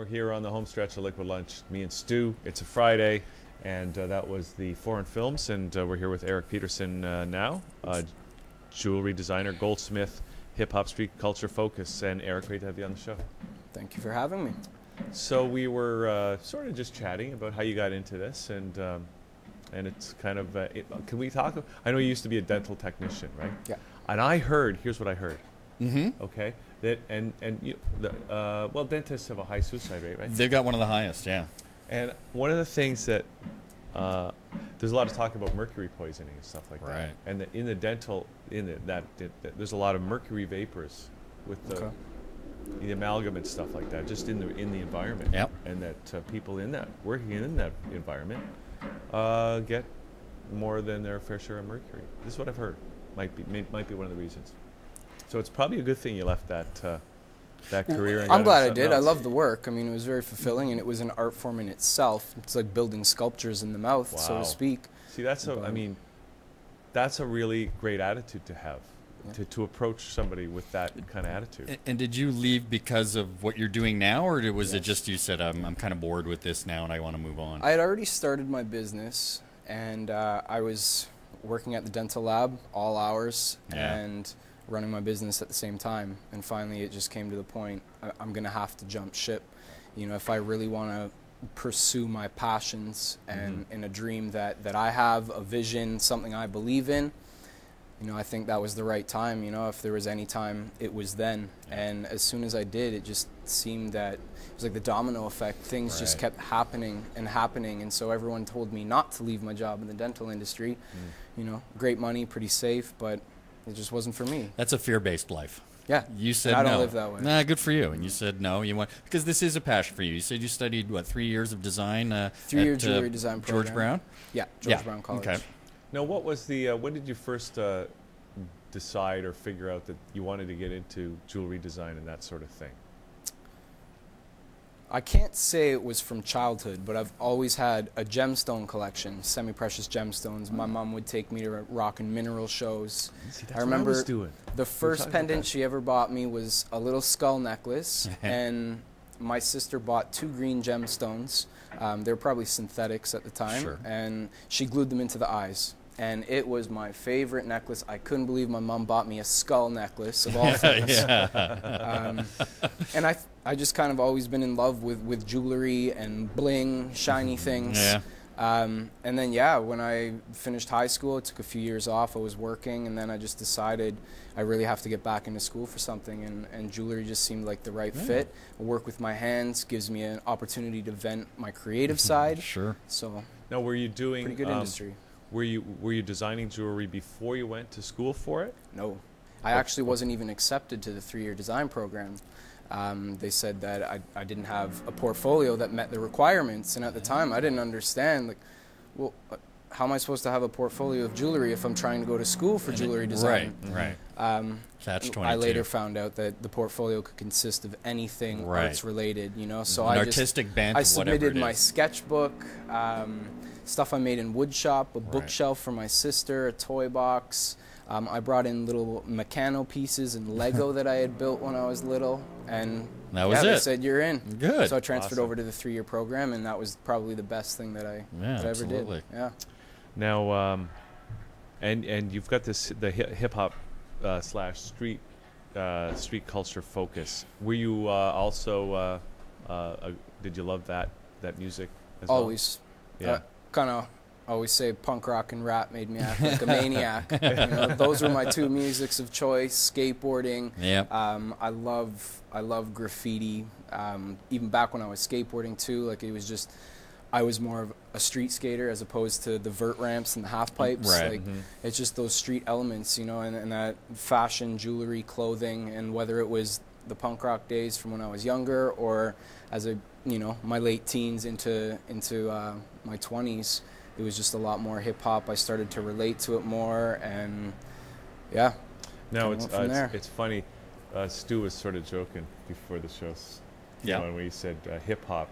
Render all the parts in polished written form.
here on the home stretch of Liquid Lunch, me and Stu. It's a Friday, and that was the Foreign Films, and we're here with Eric Petersen now, jewelry designer, goldsmith, hip-hop street culture focus. And Eric, great to have you on the show. Thank you for having me. So we were sort of just chatting about how you got into this, and it's kind of, can we talk? I know you used to be a dental technician, right? Yeah. And I heard, here's what I heard. Mm-hmm. Okay, that well, dentists have a high suicide rate, right? They've got one of the highest, yeah. And one of the things that there's a lot of talk about mercury poisoning and stuff like that. Right. And in the dental, there's a lot of mercury vapors with the amalgam and stuff like that, just in the environment. Yep. And that people working in that environment get more than their fair share of mercury. This is what I've heard. Might be one of the reasons. So it's probably a good thing you left that career. And I'm glad I else. did. I love the work. I mean, it was very fulfilling, and it was an art form in itself. It's like building sculptures in the mouth, so to speak. See, that's a really great attitude to have, to approach somebody with that kind of attitude. And did you leave because of what you're doing now, or was it just you said, I'm kind of bored with this now and I want to move on? I had already started my business, and I was working at the dental lab all hours and running my business at the same time. And finally it just came to the point, I'm going to have to jump ship. You know, if I really want to pursue my passions and in a dream that I have, a vision, something I believe in, you know, I think that was the right time. You know, if there was any time, it was then. And as soon as I did, it just seemed that it was like the domino effect. Things just kept happening and happening. And so everyone told me not to leave my job in the dental industry. You know, great money, pretty safe, but it just wasn't for me. That's a fear-based life. Yeah. You said no. I don't live that way. Nah, good for you. And you said no. You want, because this is a passion for you. You said you studied, what, 3 years of design? 3-year jewelry design program. George Brown? Yeah, George Brown College. Okay. Now, what was the, when did you first decide or figure out that you wanted to get into jewelry design and that sort of thing? I can't say it was from childhood, but I've always had a gemstone collection, semi-precious gemstones. My mom would take me to rock and mineral shows. See, I remember what I was doing. The first pendant she ever bought me was a little skull necklace, and my sister bought 2 green gemstones. They were probably synthetics at the time, and she glued them into the eyes. And it was my favorite necklace. I couldn't believe my mom bought me a skull necklace of all things. And I just kind of always been in love with jewelry and bling, shiny things. And then, when I finished high school, it took a few years off. I was working, and then I just decided I really have to get back into school for something, and jewelry just seemed like the right fit. I work with my hands, gives me an opportunity to vent my creative side. So now, were you doing pretty good industry? Were you designing jewelry before you went to school for it? No, I actually wasn't even accepted to the 3-year design program. They said that I didn't have a portfolio that met the requirements, and at the time I didn't understand, like, well, how am I supposed to have a portfolio of jewelry if I'm trying to go to school for jewelry design? Catch 22. I later found out that the portfolio could consist of anything arts related, you know. So an artistic bent, I submitted my is. sketchbook, stuff I made in woodshop, a bookshelf for my sister, a toy box. I brought in little Meccano pieces and Lego that I had built when I was little, and that was they said you're in. Good. So I transferred over to the 3-year program, and that was probably the best thing that I ever did. Yeah. Now, and you've got the hip hop slash street culture focus. Were you also did you love that music as well? Always. Yeah. Kind of always say punk rock and rap made me act like a maniac. You know, those were my 2 musics of choice. Skateboarding. I love graffiti. Even back when I was skateboarding too, like it was just, I was more of a street skater as opposed to the vert ramps and the half pipes. Like it's just those street elements, you know, and that fashion, jewelry, clothing, and whether it was the punk rock days from when I was younger or as my late teens into my 20s, it was just a lot more hip hop. I started to relate to it more, and No, it's funny. Stu was sort of joking before the show. When we said hip hop.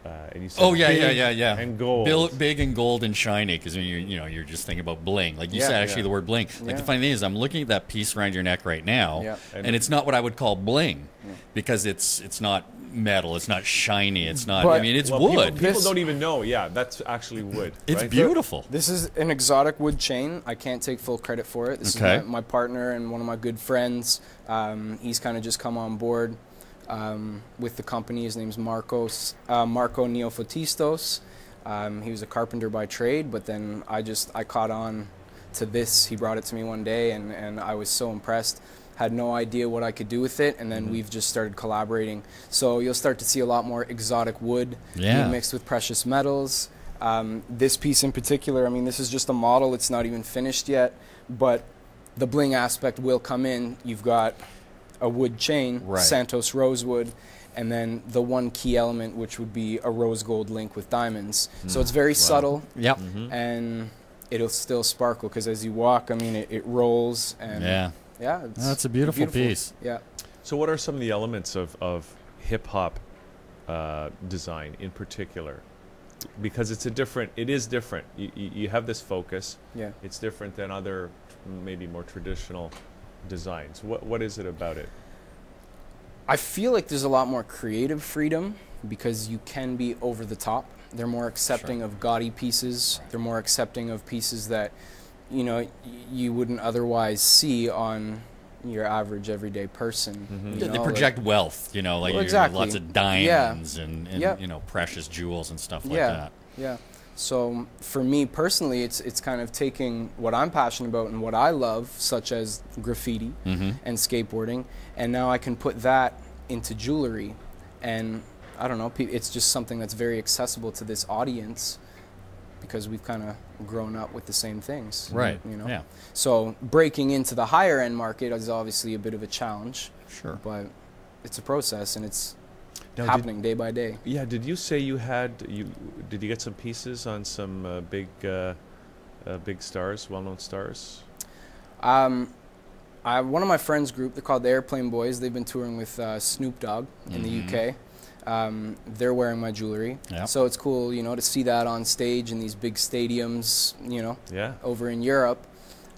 And you said and gold. Big and gold and shiny, because you're just thinking about bling. Like you said, actually the word bling. Like the funny thing is, I'm looking at that piece around your neck right now, and it's not what I would call bling, because it's not metal. It's not shiny. It's not. But- I mean, it's Well, wood. People This- don't even know. Yeah, that's actually wood. It's right? beautiful. This is an exotic wood chain. I can't take full credit for it. This Okay. is my partner and one of my good friends. He's kind of just come on board with the company. His name's Marco Neofotistos. He was a carpenter by trade, but then I caught on to this. He brought it to me one day, and I was so impressed. Had no idea what I could do with it, and then we've just started collaborating. So you'll start to see a lot more exotic wood being mixed with precious metals. This piece in particular, I mean, this is just a model. It's not even finished yet, but the bling aspect will come in. You've got a wood chain, Right. Santos rosewood, and then the one key element, which would be a rose gold link with diamonds. So it's very subtle, Yep. and it'll still sparkle, because as you walk, I mean, it rolls, and Yeah. it's That's a beautiful piece. Yeah. So, what are some of the elements of hip hop design in particular? Because it is different. You have this focus. Yeah. It's different than other, maybe more traditional designs. What is it about it? I feel like there's a lot more creative freedom because you can be over the top. They're more accepting of gaudy pieces. They're more accepting of pieces that, you know, you wouldn't otherwise see on your average everyday person. You They know, project wealth, you know, like Well, you- exactly. lots of diamonds and Yep. you know, precious jewels and stuff like yeah, that. yeah. So for me personally, it's kind of taking what I'm passionate about and what I love, such as graffiti and skateboarding, and now I can put that into jewelry, and I don't know, it's just something that's very accessible to this audience because we've kind of grown up with the same things, Right. You know, Yeah. so breaking into the higher end market is obviously a bit of a challenge, Sure. but it's a process and it's Now, happening day by day. Yeah, did you say did you get some pieces on some big stars, well-known stars? One of my friends' group, they're called the Airplane Boys. They've been touring with Snoop Dogg in the UK. They're wearing my jewelry, Yep. so it's cool, you know, to see that on stage in these big stadiums, you know, Yeah. over in Europe.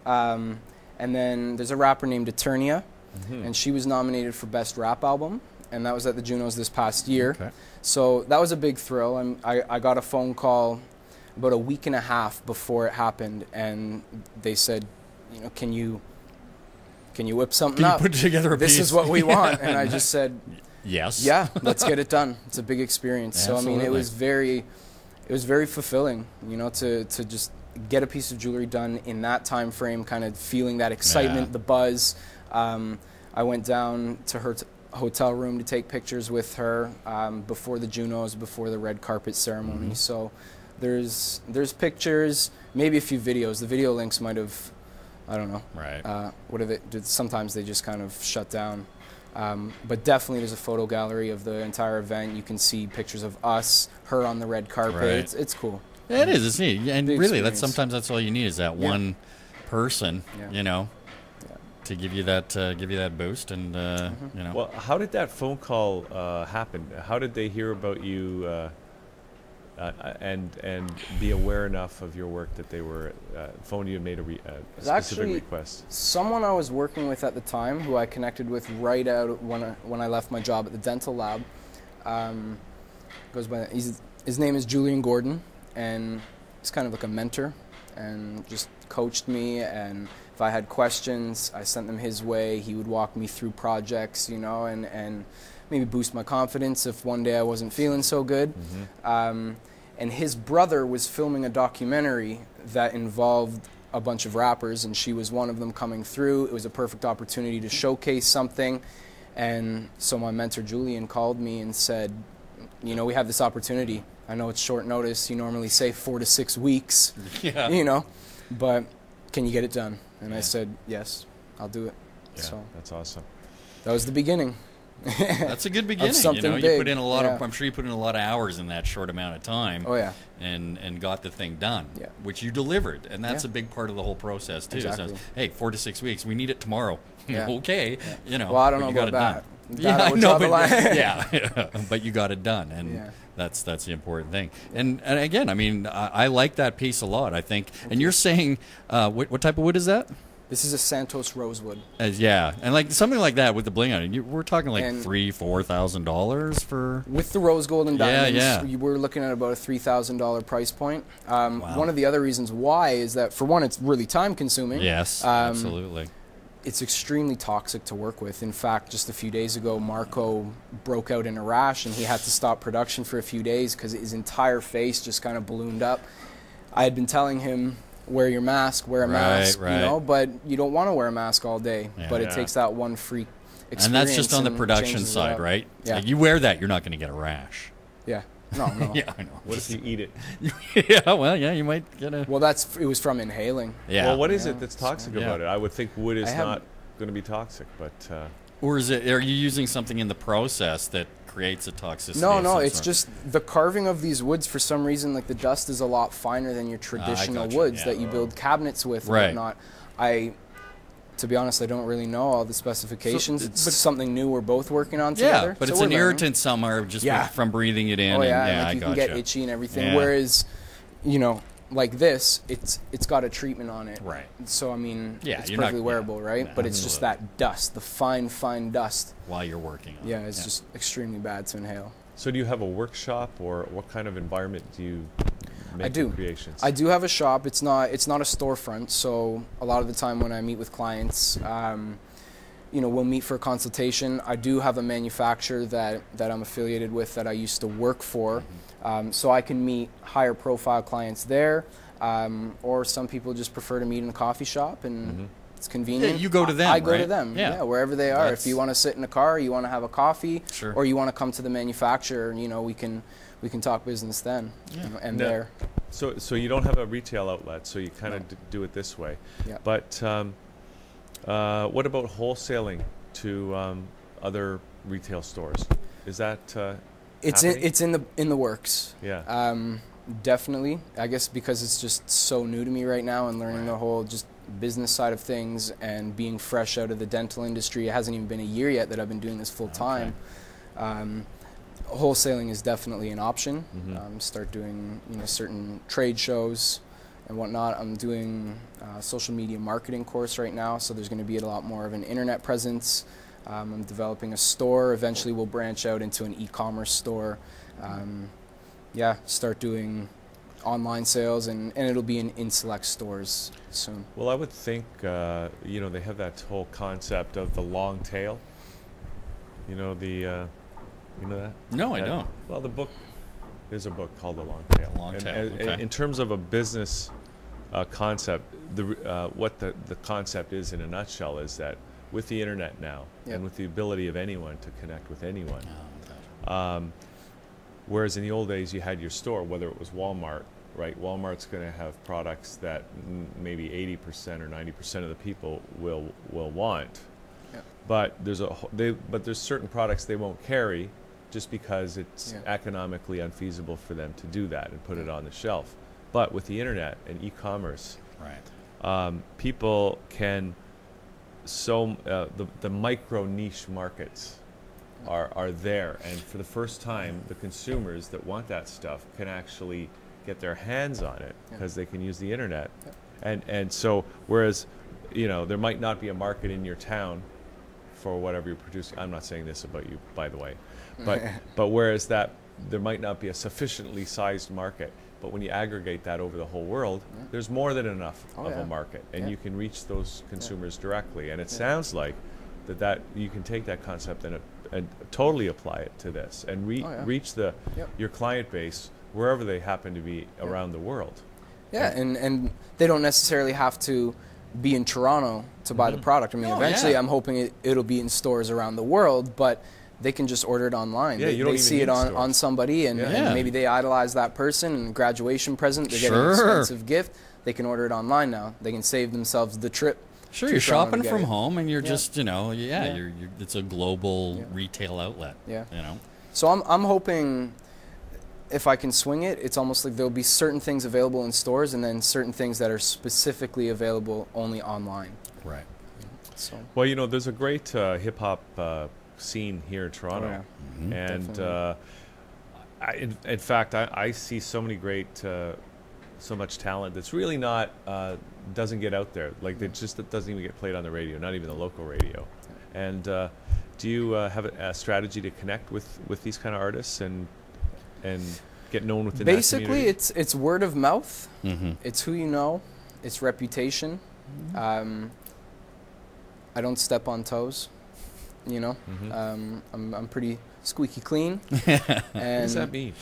And then there's a rapper named Eternia, and she was nominated for Best Rap Album, and that was at the Junos this past year. Okay. So that was a big thrill. I got a phone call about a week and a half before it happened, and they said, you know, can you whip something Can you up? put together a This piece? is what we want. And I just said, Yes. yeah, let's get it done. It's a big experience. So I mean, it Absolutely. was very fulfilling, you know, to just get a piece of jewelry done in that time frame, kind of feeling that excitement, Yeah. the buzz. I went down to her hotel room to take pictures with her before the Junos, before the red carpet ceremony. So there's pictures, maybe a few videos. The video links might have, I don't know. Right. Sometimes they just kind of shut down. But definitely there's a photo gallery of the entire event. You can see pictures of us, her on the red carpet. Right. It's cool. Yeah, it is. It's neat. And Big really, experience. sometimes that's all you need is that Yeah. one person, Yeah. you know, Yeah. to give you that boost. And you know, Well, how did that phone call happen? How did they hear about you and be aware enough of your work that they were phoned you and made a specific actually- request? Someone I was working with at the time, who I connected with right out when I left my job at the dental lab, goes by his name is Julian Gordon, and he's kind of like a mentor, and just coached me. And if I had questions, I sent them his way. He would walk me through projects, you know, and maybe boost my confidence if one day I wasn't feeling so good. And his brother was filming a documentary that involved a bunch of rappers, and she was one of them coming through. It was a perfect opportunity to showcase something. And so my mentor Julian called me and said, you know, we have this opportunity. I know it's short notice. You normally say 4 to 6 weeks, yeah. you know, but can you get it done? And I said, yes, I'll do it. Yeah, So that's awesome. that was the beginning. That's a good beginning. You something know, you big. put in a lot of. Yeah. I'm sure you put in a lot of hours in that short amount of time. Oh, yeah. And got the thing done. Yeah. Which you delivered, and that's Yeah. a big part of the whole process too. Exactly. So, hey, 4 to 6 weeks. We need it tomorrow. Yeah. Okay. You know. Well, I don't but know you got about it that. done. That I I would know, draw the but line. yeah, but you got it done, and Yeah. that's the important thing. And again, I mean, I like that piece a lot. I think. And you're saying, what type of wood is that? This is a Santos rosewood. Yeah, and like something like that with the bling on it, we're talking like And $3,000-$4,000 for. With the rose gold and diamonds, yeah. we're looking at about a $3,000 price point. Wow. One of the other reasons why is that, for one, it's really time consuming. Yes, absolutely. It's extremely toxic to work with. In fact, just a few days ago, Marco broke out in a rash and he had to stop production for a few days because his entire face just kind of ballooned up. I had been telling him, wear your mask, wear a mask, right. you know, but you don't want to wear a mask all day. Yeah. But it takes that one freak experience. And that's just on the production changes it side, up. right? Yeah. Like you wear that, you're not going to get a rash. Yeah. No. Yeah, I know. What if you eat it? Yeah, well, yeah, you might get a. Well, it was from inhaling. Yeah. Well, what is it that's toxic Yeah. about it? I would think wood is I haven't- not going to be toxic, but Or is it? Are you using something in the process that creates a toxicity? No, of no, some it's sort? just the carving of these woods. For some reason, like the dust is a lot finer than your traditional gotcha, woods yeah. that you build cabinets with Right. and whatnot. To be honest, I don't really know all the specifications. It's but- something new we're both working on together. Yeah, but so it's we're an learning. irritant somewhere just Yeah. from breathing it in. Oh yeah, and, and, like I you can gotcha. get itchy and everything. Yeah. Whereas, like this, it's got a treatment on it. Right. So I mean, Yeah, it's you're not- perfectly wearable, yeah, right? yeah, But it's just that dust, the fine dust. While you're working on Yeah, it. it's just extremely bad to inhale. so do you have a workshop, or what kind of environment do you make I do. your creations? I do have a shop. It's not a storefront. So a lot of the time when I meet with clients, we'll meet for a consultation. I do have a manufacturer that I'm affiliated with that I used to work for, so I can meet higher profile clients there. Or some people just prefer to meet in a coffee shop, and it's convenient. Yeah, you go to them, I go to right? them. Yeah. Yeah, wherever they are. That's- If you want to sit in a car, you want to have a coffee, Sure. or you want to come to the manufacturer, we can talk business then. And Now- there. So you don't have a retail outlet, so you kind of do it this way. Yeah. But what about wholesaling to other retail stores? Is that happening? It's in the works. Yeah. Definitely. I guess because it's just so new to me right now and learning Right. the whole just business side of things and being fresh out of the dental industry. It hasn't even been a year yet that I've been doing this full time. Wholesaling is definitely an option. Start doing certain trade shows and whatnot. I'm doing a social media marketing course right now, so there's going to be a lot more of an internet presence. I'm developing a store. Eventually we'll branch out into an e-commerce store. Start doing online sales, and it'll be in select stores soon. Well, I would think, they have that whole concept of the long tail. You know that? No, I That- don't. Well, there's a book called The Long Tail. Long And- Tail, and- okay. In terms of a business concept, what the concept is in a nutshell is that with the internet now, Yep. and with the ability of anyone to connect with anyone, Oh, gotcha. whereas in the old days you had your store, whether it was Walmart, right? Walmart's going to have products that maybe 80% or 90% of the people will want. Yep. But there's certain products they won't carry just because it's Yeah. economically unfeasible for them to do that and put it on the shelf. But with the internet and e-commerce, Right. people can the micro niche markets are there, and for the first time the consumers that want that stuff can actually get their hands on it because they can use the internet. And so whereas there might not be a market in your town for whatever you're producing, I'm not saying this about you, by the way, but whereas that there might not be a sufficiently sized market, but when you aggregate that over the whole world, there's more than enough of a market, and you can reach those consumers directly. And it sounds like that you can take that concept and totally apply it to this and reach your client base wherever they happen to be around the world. Yeah, and they don't necessarily have to be in Toronto to buy the product. I mean, eventually I'm hoping it'll be in stores around the world, but they can just order it online. Yeah, they you don't they even see need it on stores. somebody, and maybe they idolize that person, and graduation present, they're getting an expensive gift. They can order it online now. They can save themselves the trip. Sure, to you're Toronto to shopping get from it. home, and you're just, Yeah. you're it's a global retail outlet. Yeah. You know. So I'm hoping if I can swing it, it's almost like there'll be certain things available in stores, and then certain things that are specifically available only online. Right. So Well, there's a great hip hop scene here in Toronto, and Definitely. in fact, I see so many great so much talent that's really not doesn't get out there. Like it doesn't even get played on the radio, not even the local radio. And do you have a strategy to connect with these kind of artists and get known within Basically, that community? it's word of mouth. Mm-hmm. It's who you know. It's reputation. I don't step on toes. You know, I'm pretty squeaky clean. What And does that mean?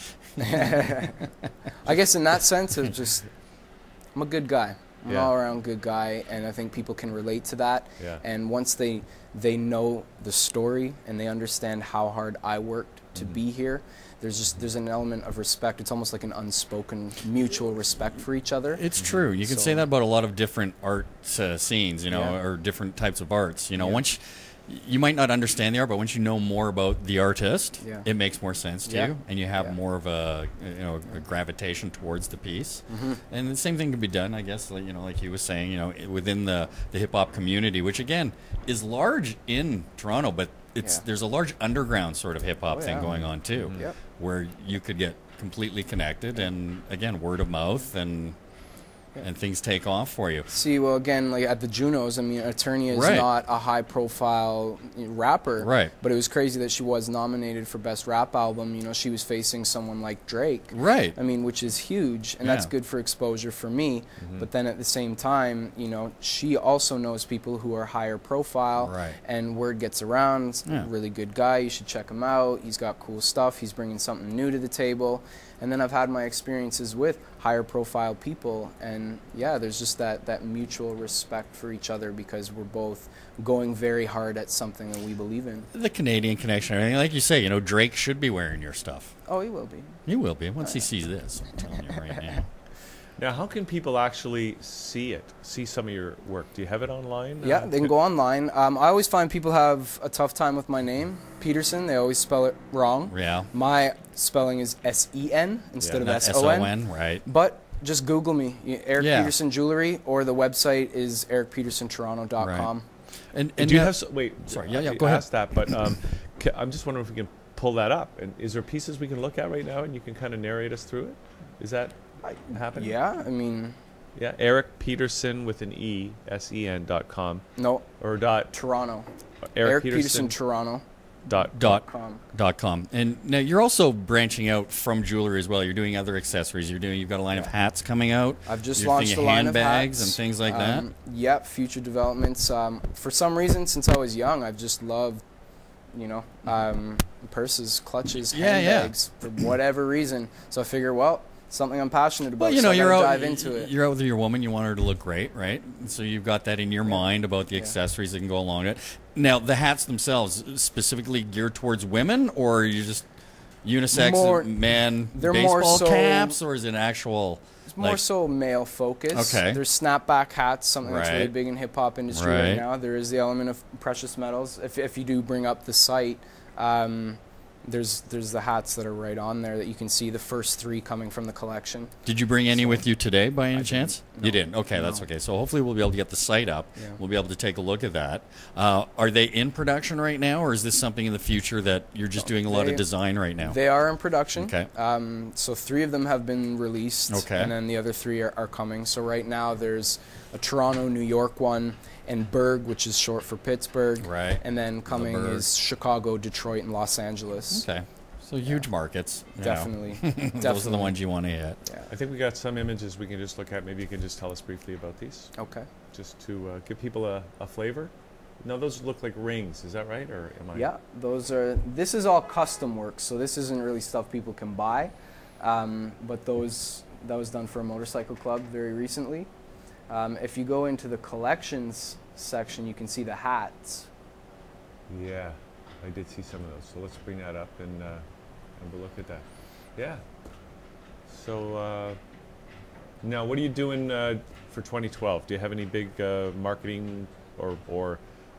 I guess in that sense of just, I'm a good guy. I'm an Yeah. all-around good guy, and I think people can relate to that. Yeah. And once they know the story and they understand how hard I worked to be here, there's an element of respect. It's almost like an unspoken mutual respect for each other. It's true. You can So- say that about a lot of different art scenes, you know, Yeah. or different types of arts. You know, Yeah. once you might not understand the art, but once you know more about the artist, Yeah. it makes more sense to Yeah. you, and you have Yeah. more of a a gravitation towards the piece. And the same thing can be done, I guess, like, like he was saying, within the hip hop community, which again is large in Toronto, but Yeah. there's a large underground sort of hip hop Oh, thing yeah. going on too, Yep. where you could get completely connected, and again, word of mouth and things take off for you. See, well, again, like at the Junos, I mean, Eternia is Right. not a high-profile rapper, Right. But it was crazy that she was nominated for Best Rap Album. You know, she was facing someone like Drake, Right. I mean, which is huge, and that's Yeah. good for exposure for me. But then at the same time, she also knows people who are higher profile, Right. and word gets around. Yeah. Really good guy. You should check him out. He's got cool stuff. He's bringing something new to the table. And then I've had my experiences with higher profile people, and yeah, there's just that mutual respect for each other because we're both going very hard at something that we believe in. The Canadian connection, everything, like you say, Drake should be wearing your stuff. Oh, he will be. He will be once he sees this. I'm telling you right now. Now, how can people actually see some of your work? Do you have it online? Yeah, they can go online. I always find people have a tough time with my name, Petersen. They always spell it wrong. Yeah. My spelling is S-E-N instead of Not S-O-N. S-O-N, right. But just Google me, Eric Yeah. Petersen Jewelry, or the website is ericpetersentoronto.com. And do you now- have wait? Sorry, yeah, I go ahead. asked that, but I'm just wondering if we can pull that up. And is there pieces we can look at right now, and you can kind of narrate us through it? Is that happening? Yeah, I mean, Yeah. Eric Petersen with an E, SEN.com no, or dot Toronto. Eric Petersen Toronto.com. .com. And now you're also branching out from jewelry as well. You're doing other accessories. You've got a line of hats coming out. I've just You're launched a thinking line of handbags hats and things like that. Yep, future developments. For some reason, since I was young, I've just loved, purses, clutches, Yeah, yeah. handbags, for whatever reason. So I figure, well, something I'm passionate about. Well, so I you're gotta out. dive into it. You're out with your woman. You want her to look great, right? And so you've got that in your mind about the accessories that can go along with it. Now, the hats themselves, specifically geared towards women, or are you just unisex More- man they're baseball more so- caps, or is it actual? It's more so male focused. Okay. There's snapback hats, something that's really Right. big in hip hop industry right Right. now. There is the element of precious metals. If you do bring up the site, there's the hats that are right on there that you can see the first 3 coming from the collection. Did you bring any with you today, by any chance? No. You didn't. Okay, that's No. okay. So hopefully we'll be able to get the site up. Yeah. We'll be able to take a look at that. Are they in production right now, or is this something in the future that you're just doing a lot They- of design right now? They are in production. Okay. So 3 of them have been released. Okay. And then the other 3 are coming. So right now there's a Toronto, New York one, and Berg, which is short for Pittsburgh. Right. And then coming Berg. is Chicago, Detroit, and Los Angeles. Okay. So huge markets. you know. Definitely. Those are the Definitely. ones you want to hit. Yeah. I think we got some images we can just look at. Maybe you can just tell us briefly about these, Okay. just to give people a flavor. No, those look like rings. Is that right, or am I? Yeah, this is all custom work, so this isn't really stuff people can buy. But that was done for a motorcycle club very recently. If you go into the collections section, you can see the hats. Yeah, I did see some of those. So let's bring that up and have a look at that. Yeah. So now, what are you doing for 2012? Do you have any big marketing or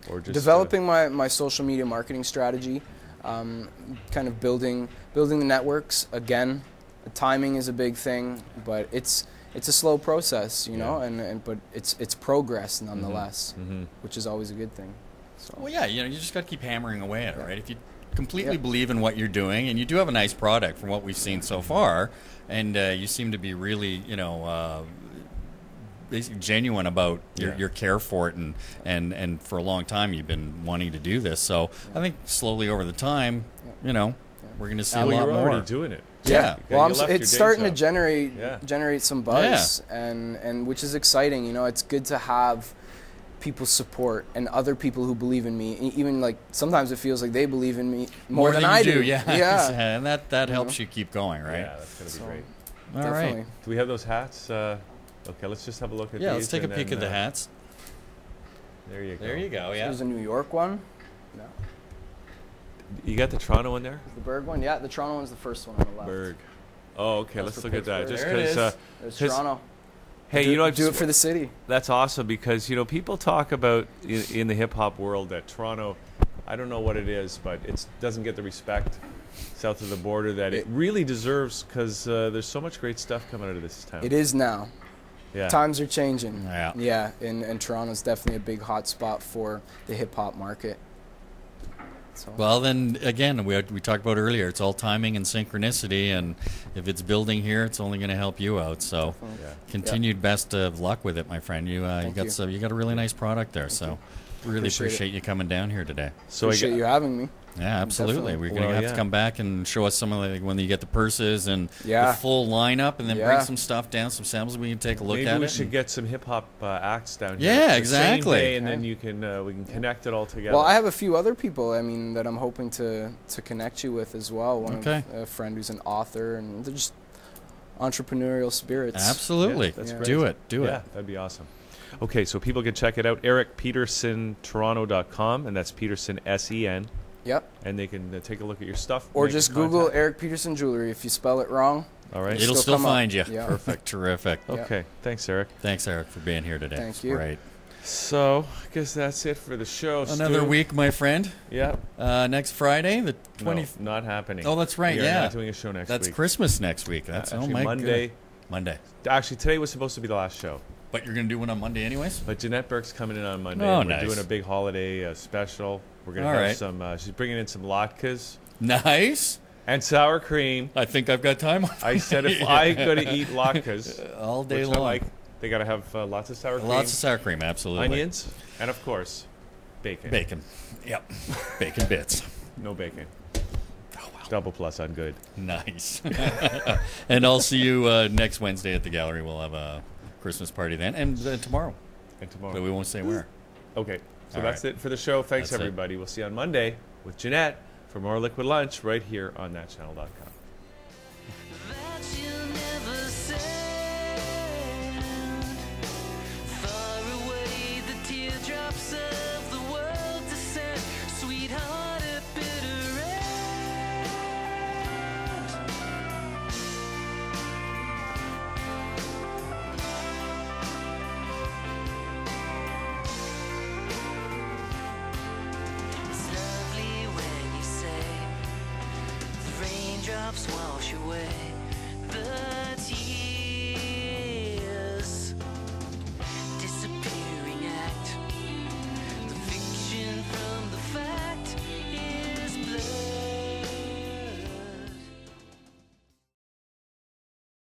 just Developing my social media marketing strategy, kind of building the networks. Again, the timing is a big thing, but it's a slow process, you know, but it's progress nonetheless, which is always a good thing. So. Well, yeah, you just got to keep hammering away at it, right? If you completely Yep. believe in what you're doing, and you do have a nice product from what we've seen so far, and you seem to be really, basically genuine about your care for it, and for a long time you've been wanting to do this. So I think slowly over the time, we're going to see a Well, lot you're more. already doing it. Yeah. Well, You left your it's day starting to job. generate some buzz, and which is exciting. You know, it's good to have people's support and other people who believe in me. Even like sometimes it feels like they believe in me more than I you do. Yeah, Yeah. and that helps you keep going, right? Yeah, that's going to be great. All Definitely. right. Do we have those hats? Okay, let's just have a look at Yeah, these. let's take a and peek then, at the hats. There you go. There you go. Yeah. There's a New York one. No. You got the Toronto one there? The Berg one. Yeah, the Toronto one's the first one on the left. Berg. Oh, okay. That's Let's for look at that. Pittsburgh. Just There it because. There's 'cause- Toronto. Hey, do, you know, I do just- it for the city. That's awesome because people talk about in the hip hop world that Toronto, I don't know what it is, but it doesn't get the respect south of the border that it really deserves because there's so much great stuff coming out of this town. It is now. Yeah. Times are changing. Yeah. Yeah, and Toronto's definitely a big hot spot for the hip hop market. So. Well, then again, we talked about earlier. It's all timing and synchronicity, and if it's building here, it's only going to help you out. So, Yeah. continued best of luck with it, my friend. You Thank got you. you got a really nice product there. So, really Appreciate appreciate you coming down here today. So I appreciate got- you having me. Yeah, absolutely. Definitely. We're going to Well, have yeah. to come back and show us some of when you get the purses and Yeah. the full lineup, and then bring Yeah. some stuff down, some samples we can take a look Maybe at we it. should and- get some hip hop acts down here. Yeah, the same exactly. day, and then you can we can connect it all together. Well, I have a few other people. I mean, that I'm hoping to connect you with as well. Okay. A friend who's an author, and they're just entrepreneurial spirits. Absolutely. Yeah, that's Yeah. great. Do it. Do Yeah, it. that'd be awesome. Okay, so people can check it out. EricPetersonToronto.com, and that's Peterson SEN, Yep. and they can take a look at your stuff. Or make just contact. Google Eric Peterson Jewelry. If you spell it wrong, All right. It'll still still come up. find you. Yeah. Perfect. Terrific. Yeah. Okay. Thanks, Eric. Thanks, Eric, for being here today. Thank It's you. Great. So, I guess that's it for the show. Another Stu. week, my friend. Yeah. Next Friday, the 20th. No, not happening. Oh, that's right. We are Yeah. not doing a show next That's week. Christmas next week. That's Actually, oh my Monday. goodness. Monday. Actually, today was supposed to be the last show, But you're gonna do one on Monday, anyways. but Jeanette Burke's coming in on Monday. Oh, We're nice. doing a big holiday special. We're gonna All have right. some. She's bringing in some latkes Nice. and sour cream. I think I've got time. I said if I gotta eat latkes all day which I long. like, they gotta have lots of sour cream, Lots of sour cream, absolutely. onions, and of course, bacon. Bacon. Yep. Bacon bits. No bacon. Oh wow. Double plus on good. Nice. And I'll see you next Wednesday at the gallery. We'll have a Christmas party then, and tomorrow. And tomorrow. But we won't say where. Okay, so All that's right. it for the show. Thanks, That's it. everybody. We'll see you on Monday with Jeanette for more Liquid Lunch right here on thatchannel.com. That you never said. Far away, the teardrops of the world descend. Sweetheart, a bitter end. It's lovely when you say the raindrops wash away